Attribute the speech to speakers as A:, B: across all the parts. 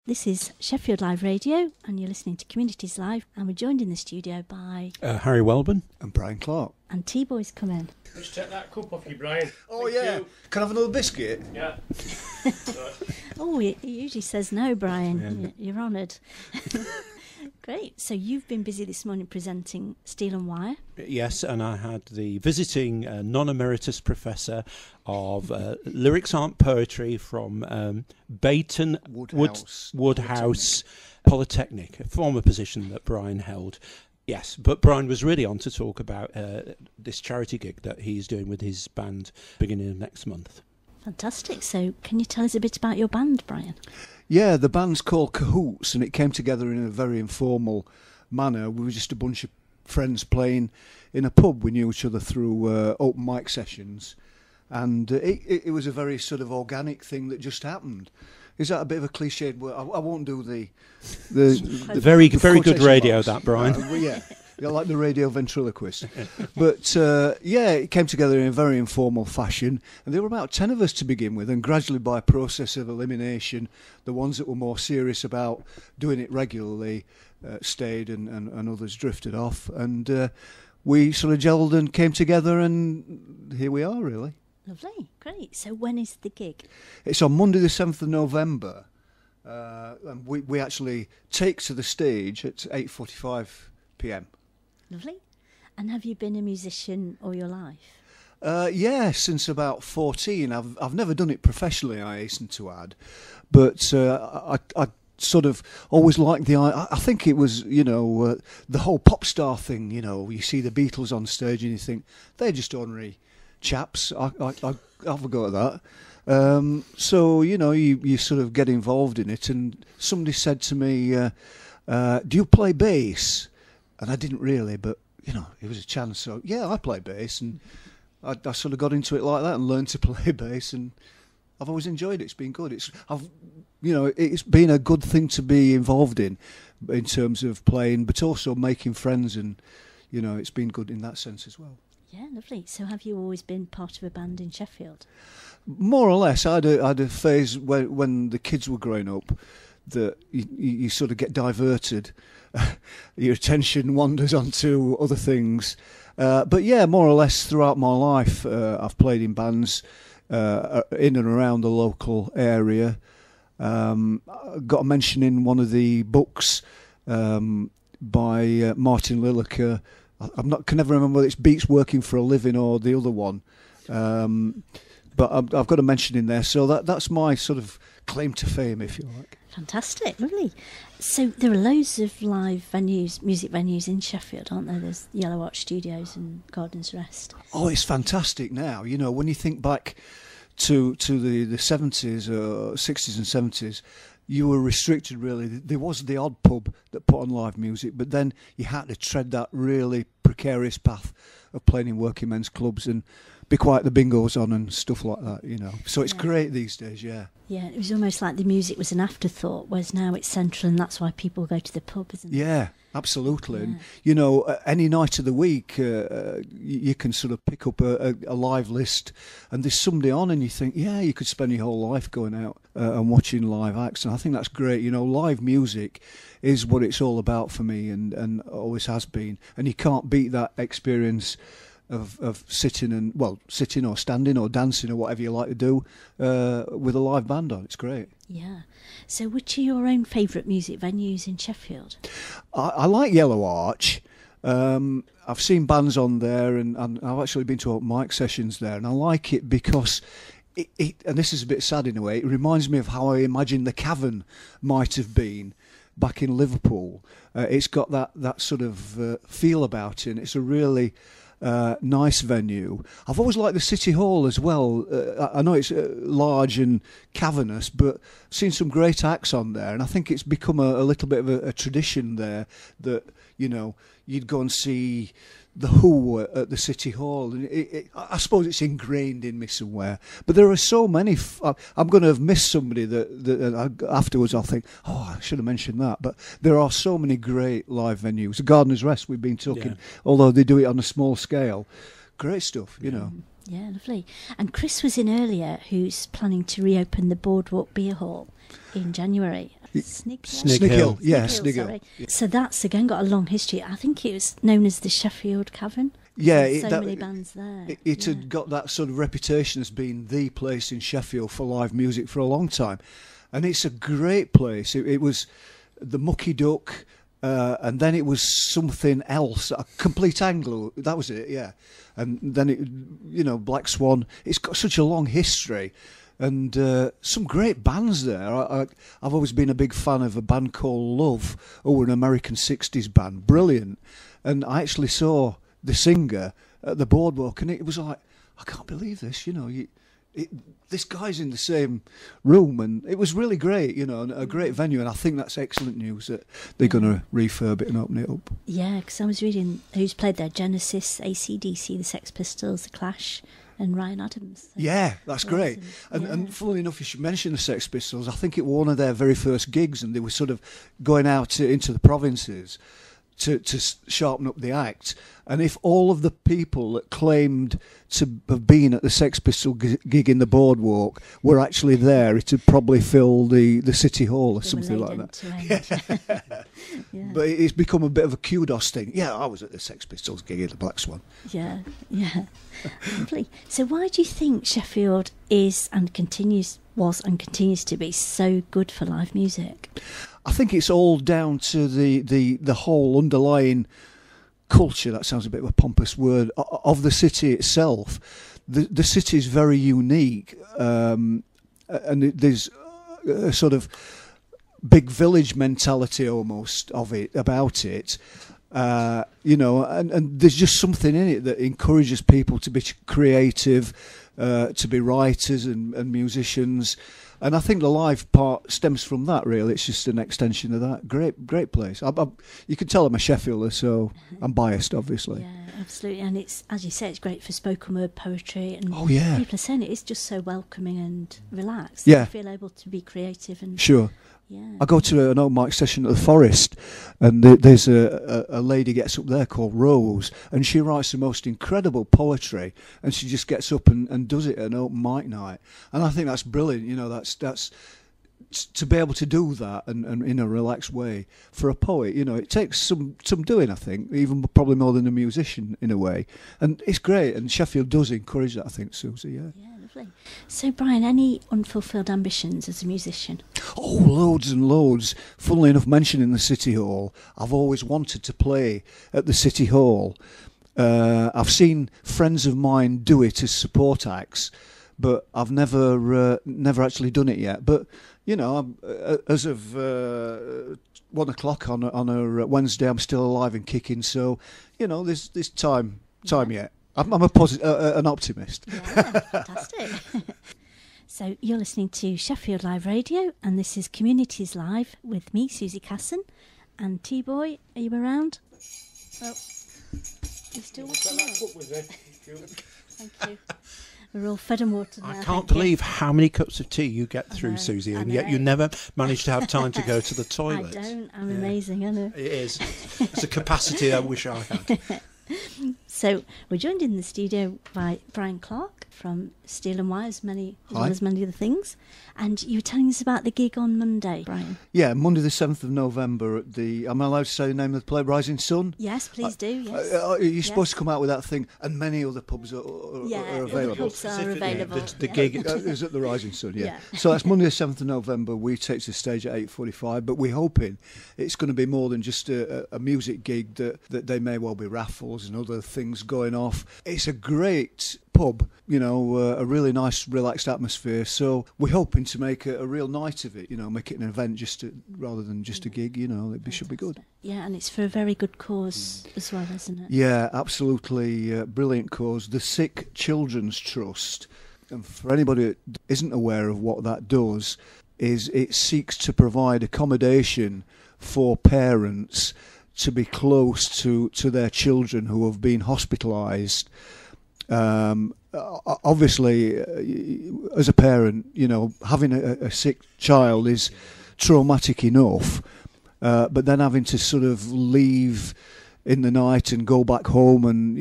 A: This is Sheffield Live Radio, and you're listening to Communities Live, and we're joined in the studio by
B: Harry Welburn
C: and Brian Clark.
A: And T-Boy's come in.
D: Let's take that cup off you, Brian.
C: Oh, Thank you. Can I have another biscuit?
D: Yeah.
A: Oh, he usually says no, Brian.
B: Yeah.
A: You're honoured. Great. So you've been busy this morning presenting Steel and Wire.
B: Yes, and I had the visiting non-emeritus professor of lyrics aren't poetry from Bayton Woodhouse Polytechnic, a former position that Brian held. Yes, but Brian was really on to talk about this charity gig that he's doing with his band beginning of next month.
A: Fantastic. So can you tell us a bit about your band, Brian?
C: Yeah, the band's called Kahootz, and it came together in a very informal manner. We were just a bunch of friends playing in a pub. We knew each other through open mic sessions, and it was a very sort of organic thing that just happened. Is that a bit of a cliched word? I won't do the
B: very good radio marks. That, Brian.
C: Yeah, like the radio ventriloquist. But it came together in a very informal fashion, and there were about 10 of us to begin with, and gradually by a process of elimination, the ones that were more serious about doing it regularly stayed, and others drifted off, and we sort of gelled and came together, and here we are, really.
A: Lovely, great. So when is the gig?
C: It's on Monday the 7th of November, and we actually take to the stage at 8:45 p.m.
A: Lovely. And have you been a musician all your life?
C: Yeah, since about 14. I've never done it professionally, I hasten to add, but I sort of always liked I think it was, the whole pop star thing, you see the Beatles on stage and you think, they're just ordinary chaps. I forgot that. So, you sort of get involved in it, and somebody said to me, do you play bass? And I didn't really, but, it was a chance. So, yeah, I play bass, and I sort of got into it like that and learned to play bass, and I've always enjoyed it. It's been good. It's been a good thing to be involved in terms of playing, but also making friends, and, it's been good in that sense as well.
A: Yeah, lovely. So have you always been part of a band in Sheffield?
C: More or less. I had a phase when the kids were growing up that you sort of get diverted. Your attention wanders onto other things. But yeah, more or less throughout my life, I've played in bands in and around the local area. Got a mention in one of the books by Martin Lilliker. Can never remember whether it's Beats Working for a Living or the other one. But I've got a mention in there, so that's my sort of claim to fame, if you like.
A: Fantastic, lovely. So there are loads of live venues, music venues in Sheffield, aren't there? There's Yellow Arch Studios and Garden's Rest.
C: Oh, it's fantastic now. When you think back to the 70s, 60s and 70s, you were restricted, really. There was the odd pub that put on live music, but then you had to tread that really precarious path of playing in working men's clubs and be quiet, the bingos on and stuff like that, So it's great these days, yeah.
A: Yeah, it was almost like the music was an afterthought, whereas now it's central, and that's why people go to the pub, isn't it?
C: Yeah, absolutely. Yeah. And, any night of the week, you can sort of pick up a live list, and there's somebody on, and you think, yeah, you could spend your whole life going out and watching live acts, and I think that's great. Live music is what it's all about for me, and always has been, and you can't beat that experience of sitting or standing or dancing or whatever you like to do with a live band on. It's great.
A: Yeah. So which are your own favourite music venues in Sheffield?
C: I like Yellow Arch. I've seen bands on there, and I've actually been to open mic sessions there, and I like it because and this is a bit sad in a way, it reminds me of how I imagine the Cavern might have been back in Liverpool. It's got that sort of feel about it, and it's a really nice venue. I've always liked the City Hall as well. I know it's large and cavernous, but I've seen some great acts on there, and I think it's become a little bit of a tradition there that, you'd go and see the Who at the City Hall, and I suppose it's ingrained in me somewhere. But there are so many. I'm going to have missed somebody that afterwards I'll think, oh, I should have mentioned that. But there are so many great live venues. The Garden's Rest we've been talking, although they do it on a small scale. Great stuff,
A: Yeah, lovely. And Chris was in earlier, who's planning to reopen the Boardwalk Beer Hall in January.
B: Snig Hill.
C: Yeah,
A: Snig Hill,
C: Snig Hill.
A: sorry. So that's again got a long history. I think it was known as the Sheffield Cavern.
C: Yeah,
A: many bands there.
C: It had got that sort of reputation as being the place in Sheffield for live music for a long time, and it's a great place. It was the Mucky Duck, and then it was something else, a Complete Anglo. That was it, yeah. And then it, Black Swan. It's got such a long history, and some great bands there. I've always been a big fan of a band called Love, an American '60s band, brilliant. And I actually saw the singer at the Boardwalk, and it was like, I can't believe this, this guy's in the same room, and it was really great, and a great venue, and I think that's excellent news that they're going to refurb it and open it up.
A: Yeah, because I was reading who's played there: Genesis, AC/DC, the Sex Pistols, the Clash, and Ryan Adams. So
C: yeah, that's great. And funnily enough, you should mention the Sex Pistols. I think it was one of their very first gigs, and they were sort of going out into the provinces to sharpen up the act. And if all of the people that claimed to have been at the Sex Pistol gig in the Boardwalk were actually there, it would probably fill the City Hall or something like that. Yeah. But it's become a bit of a kudos thing. Yeah, I was at the Sex Pistols gig at the Black Swan.
A: Yeah. Lovely. So why do you think Sheffield was and continues to be so good for live music?
C: I think it's all down to the whole underlying culture. That sounds a bit of a pompous word, of the city itself. The city is very unique, and there's a sort of big village mentality almost about it. And there's just something in it that encourages people to be creative, to be writers and musicians. And I think the live part stems from that, really. It's just an extension of that. Great place. You can tell I'm a Sheffielder, so I'm biased, obviously.
A: Yeah, absolutely. And it's, as you say, it's great for spoken word poetry. And people are saying it is just so welcoming and relaxed.
C: Yeah.
A: You feel able to be creative. And
C: sure.
A: Yeah.
C: I go to an open mic session at the Forest, and there's a lady gets up there called Rose, and she writes the most incredible poetry, and she just gets up and does it at an open mic night. And I think that's brilliant. That's to be able to do that and in a relaxed way for a poet. It takes some doing, I think, even probably more than a musician in a way. And it's great, and Sheffield does encourage that, I think, Susie. Yeah.
A: So, Brian, any unfulfilled ambitions as a musician?
C: Oh, loads and loads. Funnily enough, mentioning the City Hall, I've always wanted to play at the City Hall. I've seen friends of mine do it as support acts, but I've never actually done it yet. But, as of 1 o'clock on a Wednesday, I'm still alive and kicking. So, there's time yet. I'm an optimist.
A: Yeah, fantastic. So you're listening to Sheffield Live Radio, and this is Communities Live with me, Susie Casson, and T-Boy. Are you around? Well, you still watching? Thank you. We're all fed and watered now.
B: I can't believe how many cups of tea you get through, Susie, and yet you never manage to have time to go to the toilet.
A: I don't. I'm amazing, I know.
B: It is. It's a capacity I wish I had.
A: So we're joined in the studio by Brian Clark from Steel and Wire, as well as many other things. And you were telling us about the gig on Monday, Brian.
C: Yeah, Monday the 7th of November at am I allowed to say the name of the play, Rising Sun?
A: Yes, please do, yes.
C: You're supposed to come out with that thing, and many other pubs are available.
A: The pubs are available.
B: The gig
C: is at the Rising Sun, yeah. So that's Monday the 7th of November. We take to the stage at 8:45, but we're hoping it's going to be more than just a music gig, that they may well be raffles and other things going off. It's a great pub, a really nice, relaxed atmosphere. So we're hoping to make a real night of it, make it an event rather than just a gig. It should be good.
A: Yeah, and it's for a very good cause as well, isn't it?
C: Yeah, absolutely brilliant cause. The Sick Children's Trust. And for anybody that isn't aware of what that does, is it seeks to provide accommodation for parents to be close to their children who have been hospitalised. Obviously, as a parent, having a sick child is traumatic enough, but then having to sort of leave in the night and go back home, and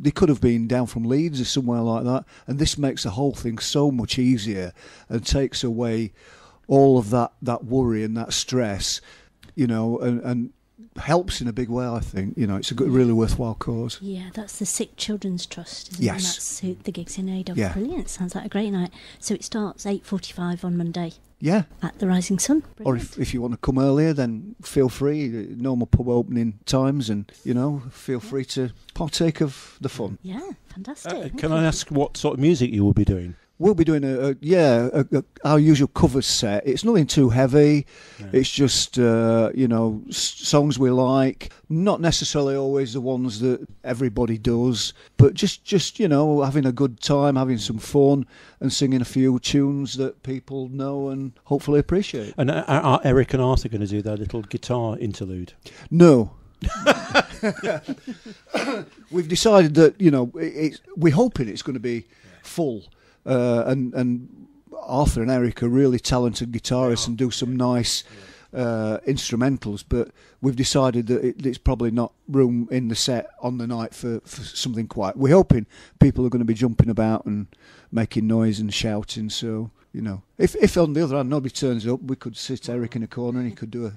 C: they could have been down from Leeds or somewhere like that, and this makes the whole thing so much easier and takes away all of that worry and that stress, and helps in a big way, I think. It's a good, really worthwhile cause.
A: Yeah, that's the Sick Children's Trust, isn't
C: Yes.
A: it? That's who the gig's in aid of.
C: Yeah.
A: Brilliant. Sounds like a great night. So it starts 8:45 on Monday
C: Yeah.
A: at the Rising Sun.
C: Or
A: Brilliant.
C: if you want to come earlier, then feel free. Normal pub opening times, and feel free to partake of the fun.
A: Yeah, fantastic. Thank
B: Can
A: you.
B: I ask what sort of music you will be doing?
C: We'll be doing our usual cover set. It's nothing too heavy.
B: Yeah.
C: It's just songs we like. Not necessarily always the ones that everybody does, but just having a good time, having some fun, and singing a few tunes that people know and hopefully appreciate.
B: And are Eric and Arthur going to do their little guitar interlude?
C: No. We've decided that we're hoping it's going to be full, and Arthur and Eric are really talented guitarists and do some nice instrumentals, but we've decided that it's probably not room in the set on the night for something quiet. We're hoping people are going to be jumping about and making noise and shouting, so if on the other hand nobody turns up, we could sit Eric in a corner and he could do